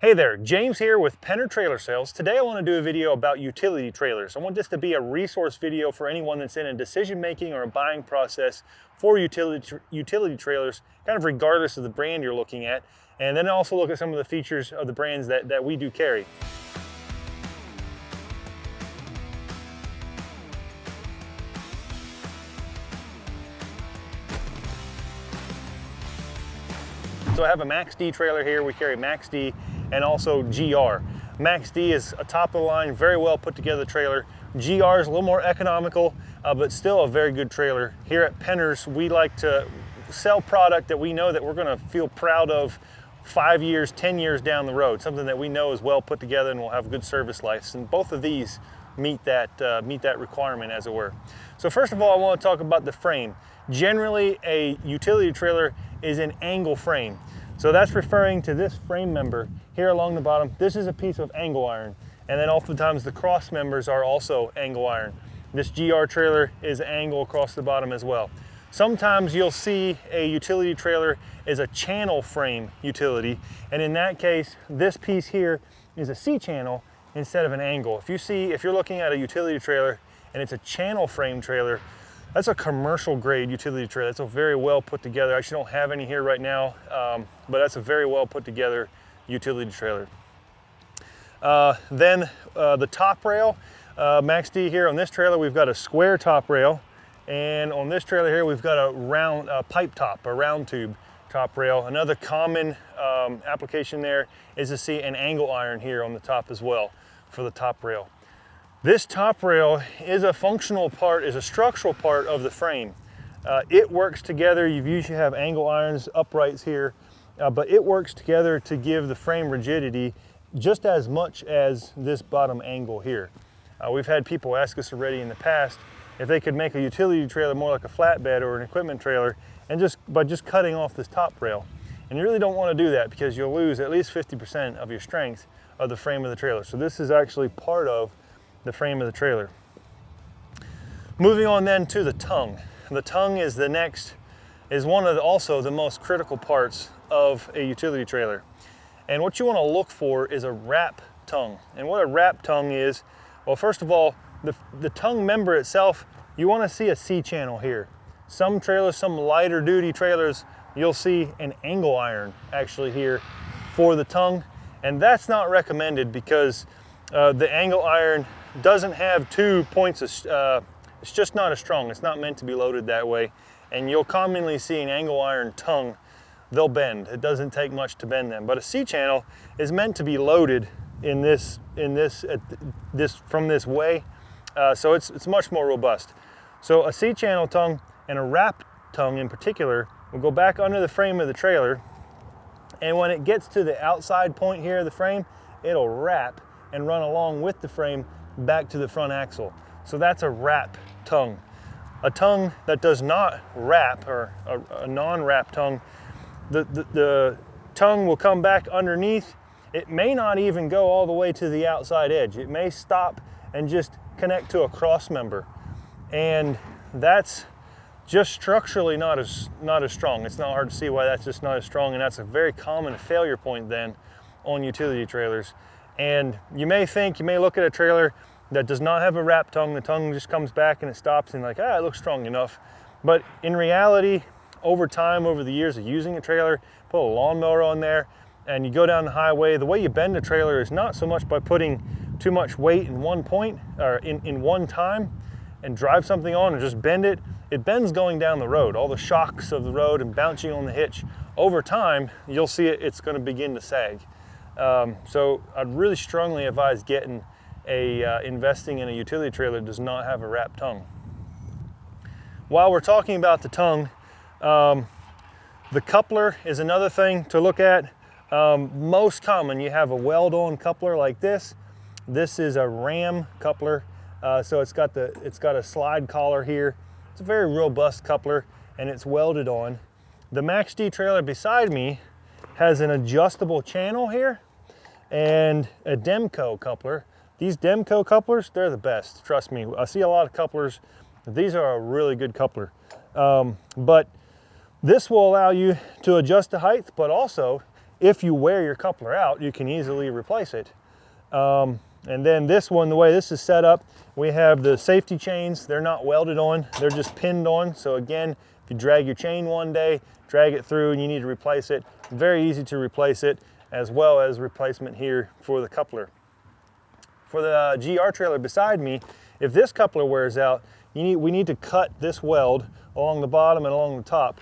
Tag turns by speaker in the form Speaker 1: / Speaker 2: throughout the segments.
Speaker 1: Hey there, James here with Penner Trailer Sales. Today I want to do a video about utility trailers. I want this to be a resource video for anyone that's in a decision-making or a buying process for utility trailers, kind of regardless of the brand you're looking at, and then also look at some of the features of the brands that we do carry. So I have a Max D trailer here. We carry Max D and also GR. Max D is a top of the line, very well put together trailer. GR is a little more economical, but still a very good trailer. Here at Penner's, we like to sell product that we know that we're gonna feel proud of 5 years, 10 years down the road, something that we know is well put together and will have good service life. And both of these meet that requirement, as it were. So first of all, I want to talk about the frame. Generally, a utility trailer is an angle frame. So that's referring to this frame member here along the bottom. This is a piece of angle iron. And then oftentimes the cross members are also angle iron. This GR trailer is angle across the bottom as well. Sometimes you'll see a utility trailer is a channel frame utility. And in that case, this piece here is a C-channel instead of an angle. If you're looking at a utility trailer and it's a channel frame trailer, that's a commercial grade utility trailer. That's a very well put together. I actually don't have any here right now, but that's a very well put together utility trailer. Then the top rail, Max D here on this trailer, we've got a square top rail. And on this trailer here, we've got a round pipe top, a round tube top rail. Another common application there is to see an angle iron here on the top as well for the top rail. This top rail is a functional part, is a structural part of the frame. It works together. You usually have angle irons, uprights here, but it works together to give the frame rigidity just as much as this bottom angle here. We've had people ask us already in the past if they could make a utility trailer more like a flatbed or an equipment trailer and by just cutting off this top rail. And you really don't want to do that because you'll lose at least 50% of your strength of the frame of the trailer. So this is actually part of the frame of the trailer. Moving on then to the tongue. The tongue is one of also the most critical parts of a utility trailer. And what you want to look for is a wrap tongue. And what a wrap tongue is, well, first of all, the tongue member itself, you want to see a C-channel here. Some trailers, some lighter duty trailers, you'll see an angle iron actually here for the tongue. And that's not recommended because the angle iron doesn't have 2 points of, it's just not as strong. It's not meant to be loaded that way. And you'll commonly see an angle iron tongue, they'll bend. It doesn't take much to bend them. But a C-channel is meant to be loaded from this way. So it's much more robust. So a C-channel tongue and a wrap tongue in particular will go back under the frame of the trailer. And when it gets to the outside point here of the frame, it'll wrap and run along with the frame back to the front axle. So that's a wrap tongue. A tongue that does not wrap, or a non-wrap tongue, the tongue will come back underneath. It may not even go all the way to the outside edge. It may stop and just connect to a cross member. And that's just structurally not as strong. It's not hard to see why that's just not as strong, and that's a very common failure point then on utility trailers. And you may look at a trailer that does not have a wrap tongue, the tongue just comes back and it stops and it looks strong enough. But in reality, over time, over the years of using a trailer, put a lawnmower on there and you go down the highway, the way you bend a trailer is not so much by putting too much weight in one point or in one time and drive something on and just bend it. It bends going down the road, all the shocks of the road and bouncing on the hitch. Over time, you'll see it's going to begin to sag. So I'd really strongly advise investing in a utility trailer that does not have a wrap tongue. While we're talking about the tongue, the coupler is another thing to look at. Most common, you have a weld-on coupler like this. This is a ram coupler, so it's got a slide collar here. It's a very robust coupler, and it's welded on. The Max D trailer beside me has an adjustable channel here and a Demco coupler. These Demco couplers, they're the best, trust me. I see a lot of couplers. These are a really good coupler. But this will allow you to adjust the height, but also if you wear your coupler out, you can easily replace it. And then this one, the way this is set up, we have the safety chains. They're not welded on, they're just pinned on. So again, if you drag your chain one day, drag it through and you need to replace it, very easy to replace it, as well as replacement here for the coupler. For the GR trailer beside me, if this coupler wears out, we need to cut this weld along the bottom and along the top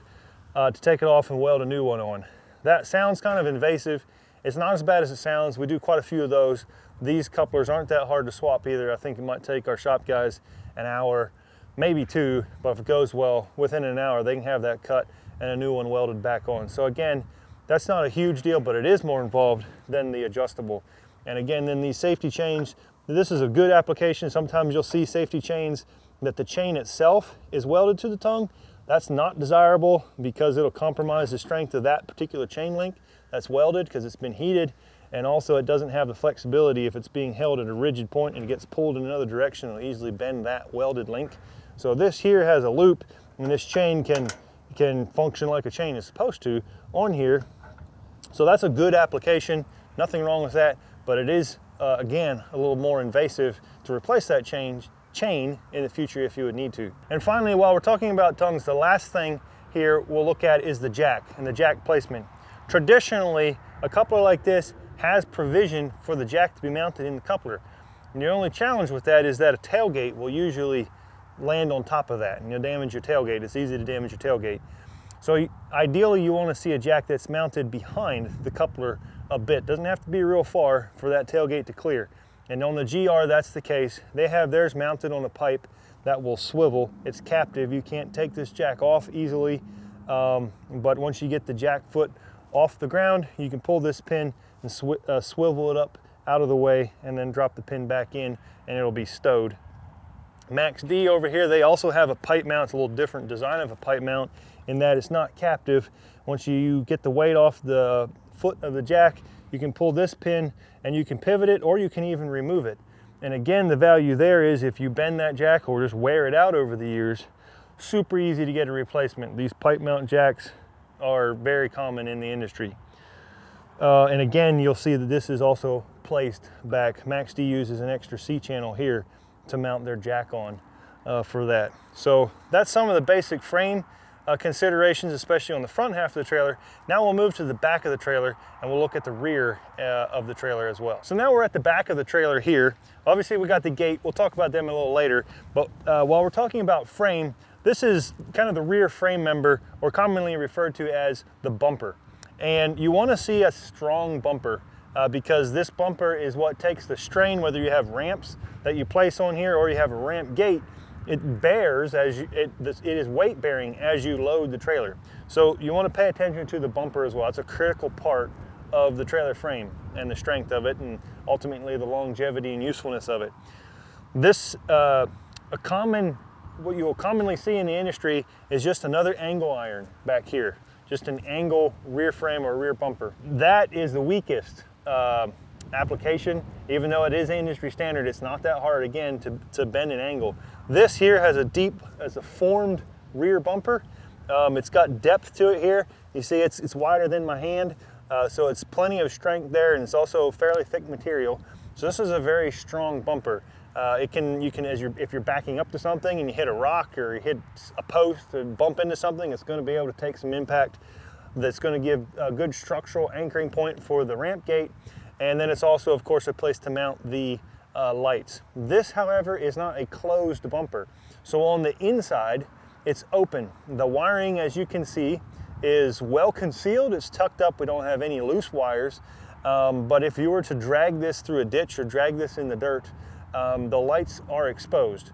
Speaker 1: to take it off and weld a new one on. That sounds kind of invasive. It's not as bad as it sounds. We do quite a few of those. These couplers aren't that hard to swap either. I think it might take our shop guys an hour, maybe 2, but if it goes well, within an hour, they can have that cut and a new one welded back on. So again, that's not a huge deal, but it is more involved than the adjustable. And again, then these safety chains, this is a good application. Sometimes you'll see safety chains that the chain itself is welded to the tongue. That's not desirable because it'll compromise the strength of that particular chain link that's welded because it's been heated. And also it doesn't have the flexibility. If it's being held at a rigid point and it gets pulled in another direction, it'll easily bend that welded link. So this here has a loop, and this chain can function like a chain is supposed to on here. So that's a good application, nothing wrong with that, but it is, again, a little more invasive to replace that chain in the future if you would need to. And finally, while we're talking about tongues, the last thing here we'll look at is the jack and the jack placement. Traditionally, a coupler like this has provision for the jack to be mounted in the coupler. And the only challenge with that is that a tailgate will usually land on top of that and you'll damage your tailgate. It's easy to damage your tailgate. So ideally you want to see a jack that's mounted behind the coupler a bit. Doesn't have to be real far for that tailgate to clear. And on the GR, that's the case. They have theirs mounted on a pipe that will swivel. It's captive. You can't take this jack off easily. But once you get the jack foot off the ground, you can pull this pin and swivel it up out of the way and then drop the pin back in and it'll be stowed. Max D over here, they also have a pipe mount. It's a little different design of a pipe mount in that it's not captive. Once you get the weight off the foot of the jack, you can pull this pin and you can pivot it or you can even remove it. And again, the value there is if you bend that jack or just wear it out over the years, super easy to get a replacement. These pipe mount jacks are very common in the industry. And again, you'll see that this is also placed back. Max D uses an extra C channel here to mount their jack on for that. So that's some of the basic frame considerations, especially on the front half of the trailer. Now we'll move to the back of the trailer and we'll look at the rear of the trailer as well. So now we're at the back of the trailer here. Obviously we got the gate, we'll talk about them a little later, but while we're talking about frame, this is kind of the rear frame member, or commonly referred to as the bumper. And you want to see a strong bumper because this bumper is what takes the strain, whether you have ramps that you place on here or you have a ramp gate. It bears as it is weight bearing as you load the trailer. So you want to pay attention to the bumper as well. It's a critical part of the trailer frame and the strength of it and ultimately the longevity and usefulness of it. This, what you will commonly see in the industry is just another angle iron back here. Just an angle rear frame or rear bumper. That is the weakest application. Even though it is industry standard, it's not that hard, again, to bend an angle. This here has a formed rear bumper. It's got depth to it here. You see it's wider than my hand, so it's plenty of strength there, and it's also fairly thick material. So this is a very strong bumper. If you're backing up to something and you hit a rock or you hit a post and bump into something, it's going to be able to take some impact. That's going to give a good structural anchoring point for the ramp gate. And then it's also, of course, a place to mount the lights. This, however, is not a closed bumper. So on the inside, it's open. The wiring, as you can see, is well concealed. It's tucked up. We don't have any loose wires. But if you were to drag this through a ditch or drag this in the dirt, the lights are exposed.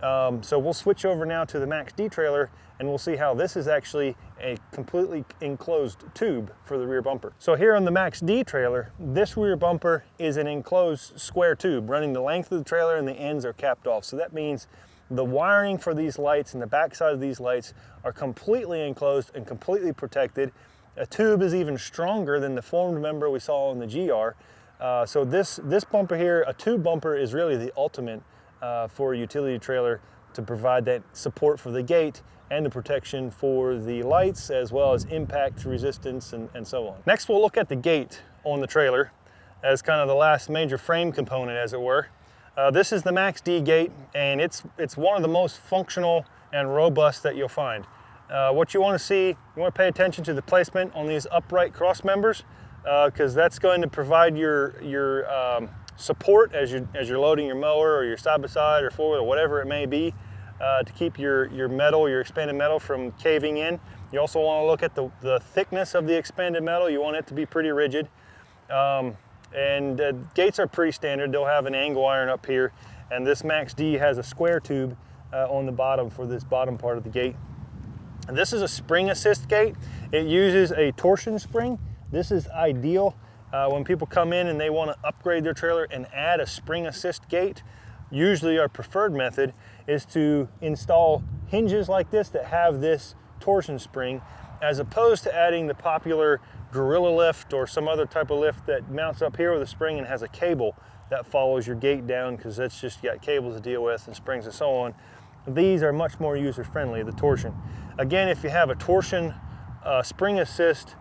Speaker 1: So we'll switch over now to the Max D trailer and we'll see how this is actually a completely enclosed tube for the rear bumper. So here on the Max D trailer, this rear bumper is an enclosed square tube running the length of the trailer and the ends are capped off. So that means the wiring for these lights and the backside of these lights are completely enclosed and completely protected. A tube is even stronger than the formed member we saw on the GR. So this bumper here, a tube bumper, is really the ultimate for a utility trailer to provide that support for the gate and the protection for the lights, as well as impact resistance and so on. Next, we'll look at the gate on the trailer as kind of the last major frame component, as it were. This is the Max D gate, and it's one of the most functional and robust that you'll find. What you want to see, you want to pay attention to the placement on these upright cross members, because that's going to provide your support as you're loading your mower or your side-by-side or forward or whatever it may be, to keep your metal, your expanded metal, from caving in. You also want to look at the thickness of the expanded metal. You want it to be pretty rigid. Gates are pretty standard. They'll have an angle iron up here, and this Max D has a square tube on the bottom for this bottom part of the gate. And this is a spring assist gate. It uses a torsion spring. This is ideal when people come in and they want to upgrade their trailer and add a spring assist gate. Usually our preferred method is to install hinges like this that have this torsion spring, as opposed to adding the popular Gorilla lift or some other type of lift that mounts up here with a spring and has a cable that follows your gate down, because that's just got cables to deal with and springs and so on. These are much more user-friendly, the torsion. Again, if you have a torsion spring assist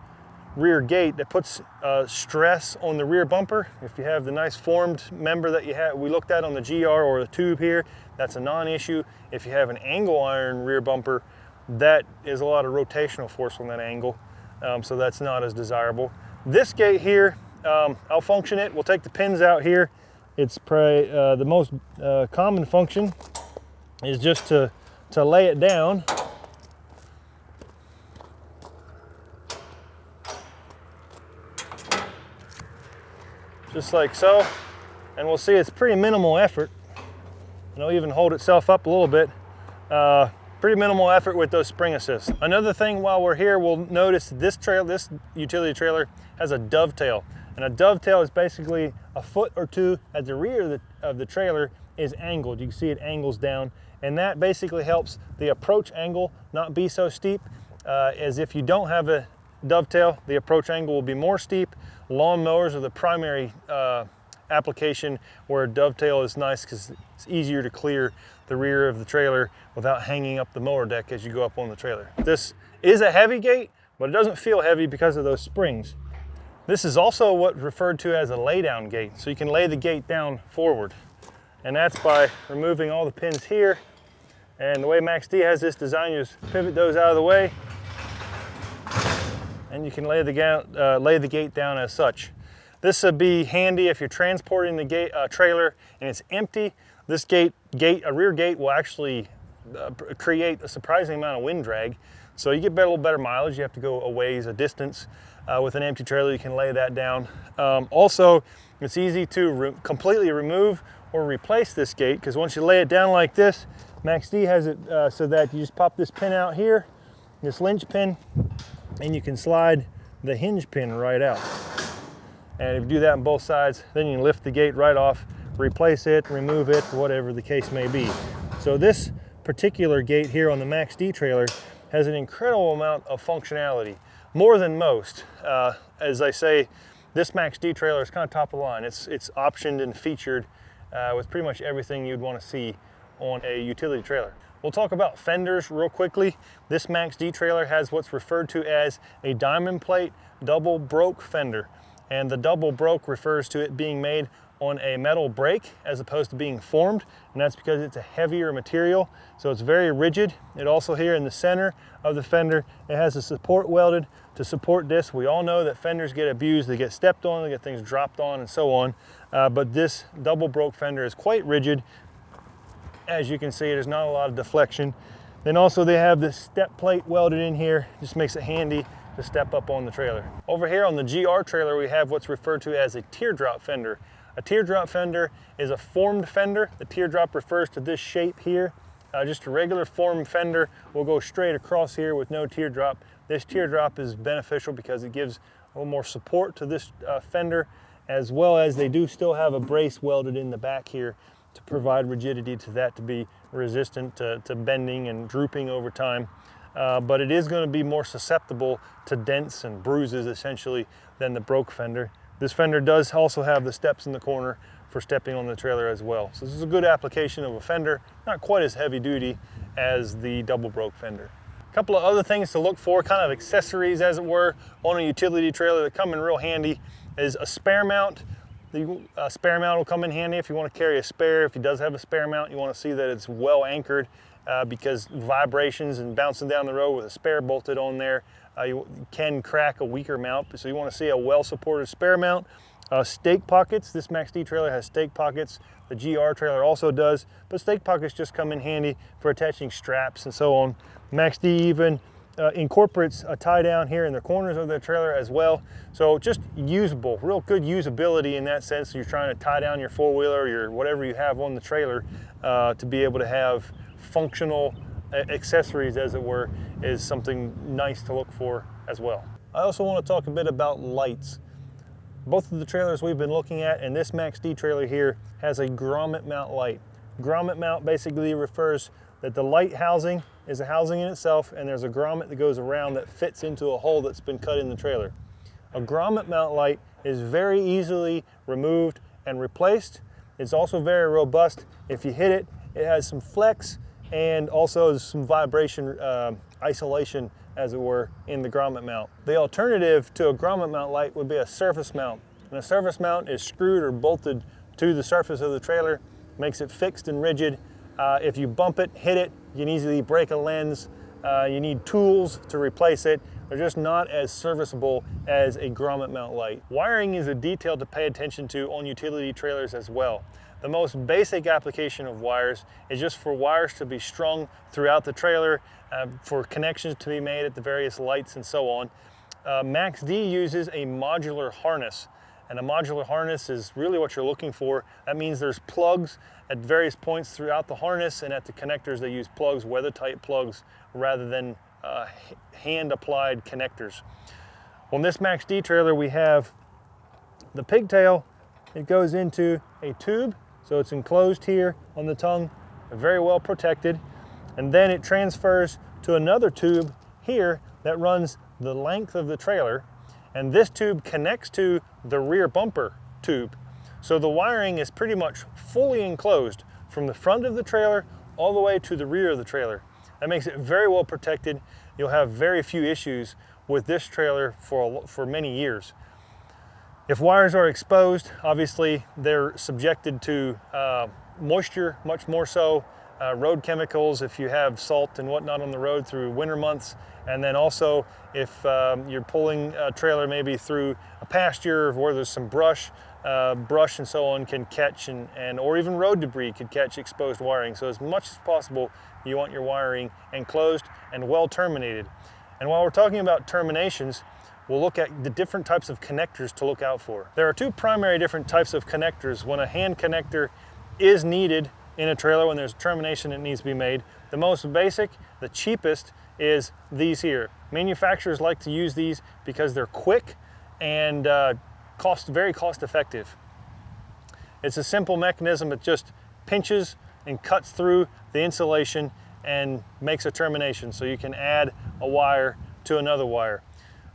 Speaker 1: rear gate, that puts stress on the rear bumper. If you have the nice formed member that we looked at on the GR or the tube here, that's a non-issue. If you have an angle iron rear bumper, that is a lot of rotational force on that angle, so that's not as desirable. This gate here, I'll function it. We'll take the pins out here. It's probably the most common function is just to lay it down. Just like so, and we'll see it's pretty minimal effort. And it'll even hold itself up a little bit. Pretty minimal effort with those spring assists. Another thing while we're here, we'll notice this utility trailer has a dovetail. And a dovetail is basically a foot or two at the rear of the trailer is angled. You can see it angles down, and that basically helps the approach angle not be so steep. As if you don't have a dovetail, the approach angle will be more steep. Lawn mowers are the primary application where a dovetail is nice, because it's easier to clear the rear of the trailer without hanging up the mower deck as you go up on the trailer. This is a heavy gate, but it doesn't feel heavy because of those springs. This is also what's referred to as a lay-down gate, so you can lay the gate down forward. And that's by removing all the pins here. And the way Max D has this design, you just pivot those out of the way, and you can lay the gate down as such. This would be handy if you're transporting the trailer and it's empty. This a rear gate will actually create a surprising amount of wind drag. So you get a little better mileage. You have to go a distance. With an empty trailer, you can lay that down. Also, it's easy to completely remove or replace this gate, because once you lay it down like this, Max D has it so that you just pop this pin out here, this linch pin, and you can slide the hinge pin right out. And if you do that on both sides, then you can lift the gate right off, replace it, remove it, whatever the case may be. So this particular gate here on the Max D trailer has an incredible amount of functionality, more than most. As I say, this Max D trailer is kind of top of the line. It's optioned and featured with pretty much everything you'd want to see on a utility trailer. We'll talk about fenders real quickly. This Max D trailer has what's referred to as a diamond plate double broke fender. And the double broke refers to it being made on a metal brake as opposed to being formed, and that's because it's a heavier material, so it's very rigid. It also, here in the center of the fender, it has a support welded to support this. We all know that fenders get abused. They get stepped on, they get things dropped on, and so on. But this double broke fender is quite rigid. As you can see, there's not a lot of deflection. Then also they have this step plate welded in here. Just makes it handy to step up on the trailer. Over here on the GR trailer, we have what's referred to as a teardrop fender. A teardrop fender is a formed fender. The teardrop refers to this shape here. Just a regular formed fender will go straight across here with no teardrop. This teardrop is beneficial because it gives a little more support to this fender, as well as they do still have a brace welded in the back here to provide rigidity to that, to be resistant to bending and drooping over time. But it is going to be more susceptible to dents and bruises essentially than the broke fender. This fender does also have the steps in the corner for stepping on the trailer as well. So this is a good application of a fender, not quite as heavy duty as the double broke fender. A couple of other things to look for, kind of accessories as it were, on a utility trailer that come in real handy is a spare mount. The spare mount will come in handy if you want to carry a spare. If he does have a spare mount, you want to see that it's well anchored because vibrations and bouncing down the road with a spare bolted on there, you can crack a weaker mount. So you want to see a well supported spare mount. Stake pockets, this Max D trailer has stake pockets. The GR trailer also does, but stake pockets just come in handy for attaching straps and so on. Max D even incorporates a tie down here in the corners of the trailer as well. So just usable, real good usability in that sense. You're trying to tie down your four-wheeler or your whatever you have on the trailer to be able to have functional accessories, as it were, is something nice to look for as well. I also want to talk a bit about lights. Both of the trailers we've been looking at, and this Max D trailer here, has a grommet mount light. Grommet mount basically refers that the light housing is a housing in itself, and there's a grommet that goes around that fits into a hole that's been cut in the trailer. A grommet mount light is very easily removed and replaced. It's also very robust. If you hit it, it has some flex and also some vibration isolation, as it were, in the grommet mount. The alternative to a grommet mount light would be a surface mount. And a surface mount is screwed or bolted to the surface of the trailer, makes it fixed and rigid. If you bump it, hit it, you can easily break a lens. You need tools to replace it. They're just not as serviceable as a grommet mount light. Wiring is a detail to pay attention to on utility trailers as well. The most basic application of wires is just for wires to be strung throughout the trailer, for connections to be made at the various lights and so on. Max D uses a modular harness, and a modular harness is really what you're looking for. That means there's plugs at various points throughout the harness, and at the connectors they use plugs, weather-tight plugs, rather than hand-applied connectors. On this Max D trailer we have the pigtail. It goes into a tube, so it's enclosed here on the tongue, very well protected, and then it transfers to another tube here that runs the length of the trailer, and this tube connects to the rear bumper tube. So the wiring is pretty much fully enclosed from the front of the trailer all the way to the rear of the trailer. That makes it very well protected. You'll have very few issues with this trailer for many years. If wires are exposed, obviously they're subjected to moisture, much more so, road chemicals if you have salt and whatnot on the road through winter months, and then also if you're pulling a trailer maybe through a pasture where there's some brush and so on can catch, or even road debris could catch exposed wiring. So as much as possible, you want your wiring enclosed and well terminated. And while we're talking about terminations, we'll look at the different types of connectors to look out for. There are two primary different types of connectors. When a hand connector is needed in a trailer, when there's a termination that needs to be made, the most basic, the cheapest, is these here. Manufacturers like to use these because they're quick and very cost effective. It's a simple mechanism that just pinches and cuts through the insulation and makes a termination, so you can add a wire to another wire.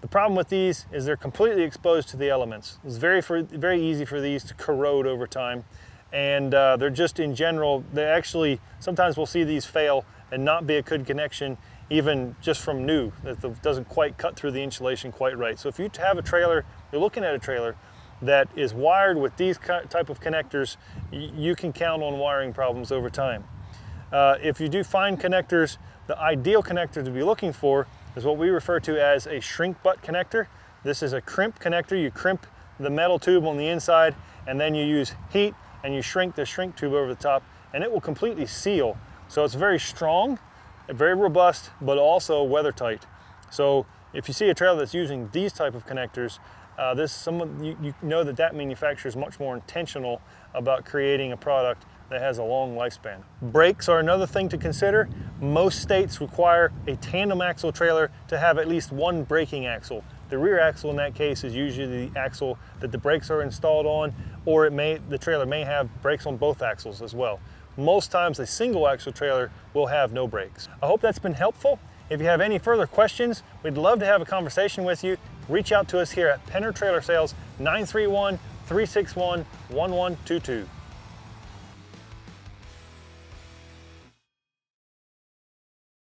Speaker 1: The problem with these is they're completely exposed to the elements. It's very easy for these to corrode over time, and they're just, in general, they actually, sometimes we'll see these fail and not be a good connection even just from new, that doesn't quite cut through the insulation quite right. So if you have a trailer, you're looking at a trailer that is wired with these type of connectors, you can count on wiring problems over time. If you do find connectors, the ideal connector to be looking for is what we refer to as a shrink butt connector. This is a crimp connector. You crimp the metal tube on the inside, and then you use heat and you shrink the shrink tube over the top, and it will completely seal. So it's very strong, very robust, but also weather tight. So if you see a trailer that's using these type of connectors, you know that manufacturer is much more intentional about creating a product that has a long lifespan. Brakes are another thing to consider. Most states require a tandem axle trailer to have at least one braking axle. The rear axle in that case is usually the axle that the brakes are installed on, or the trailer may have brakes on both axles as well. Most times a single axle trailer will have no brakes. I hope that's been helpful. If you have any further questions, we'd love to have a conversation with you. Reach out to us here at Penner Trailer Sales, 361-1122.